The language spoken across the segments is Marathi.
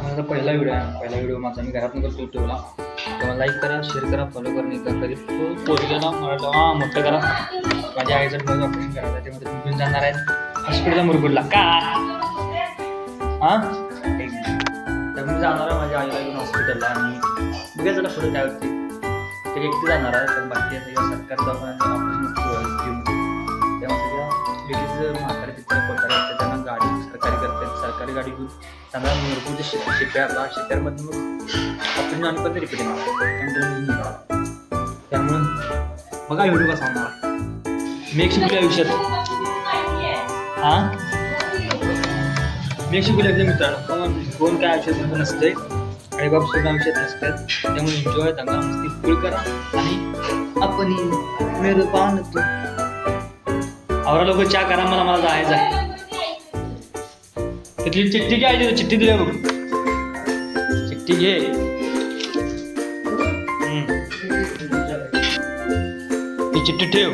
माझा पहिला व्हिडिओ माझा मी घरातून करतो यूट्यूबला. तेव्हा लाईक करा, शेअर करा, फॉलो करा. नाही तर कधी तो पोरग्याला मला मोठं करा. माझ्या आईचं डोळं ऑपरेशन करायचं आहे, त्यामध्ये तुम्ही जाणार आहेत हॉस्पिटलला मुरगुडला का हां. तर मी जाणार आहे माझ्या आईला घेऊन हॉस्पिटलला आणि बघा जरा पुढे काय होते. ते एकटी जाणार आहे, पण बाकी सगळ्या सरकारी दवाखान्यात ऑपरेशन तेव्हा सगळ्या लेडीज म्हातारे तिथे कोतारे असतात, त्यांना गाडी सरकारी करतात. सरकारी गाडी घेऊन त्यांना मुरगुडच्या शिप्यारमधून ऑपरेशन आणि पण रिपीट येणार. त्यामुळं बघा व्हिडिओ कसा होणार. मी एक शिकवली आयुष्यात हां, मी एक शिकवली एकदम मित्रांनो. कोण काय आयुष्यात नसतंय, आई बाप सुद्धा आयुष्यात नसतात. त्यामुळे एन्जॉय दंगा मस्ती फुल करा आणि आपण मेरे पान तू आवरा लोक चहा करा. मला जायचं आहे. तिथली चिठ्ठी घ्या, तिथं चिठ्ठी दिल्या बघ, चिठ्ठी घे. ही चिठ्ठी ठेव.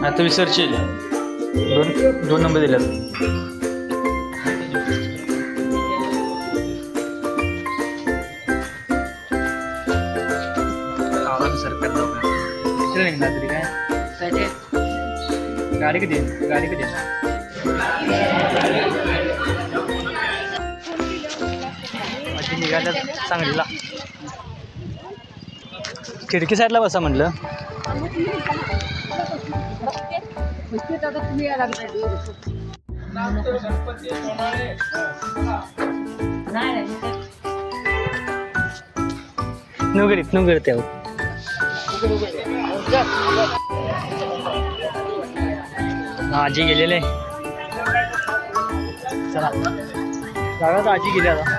आता विसरशील. दोन नंबर दिल्यात. सरकार दवाखाना निघणार तरी काय गाडी कधी निघाल्या सांगलीला. खिडकी साईडला बसा म्हटलं. नगर त्या आजी गेलेले. चला जागा आजी गेली आता.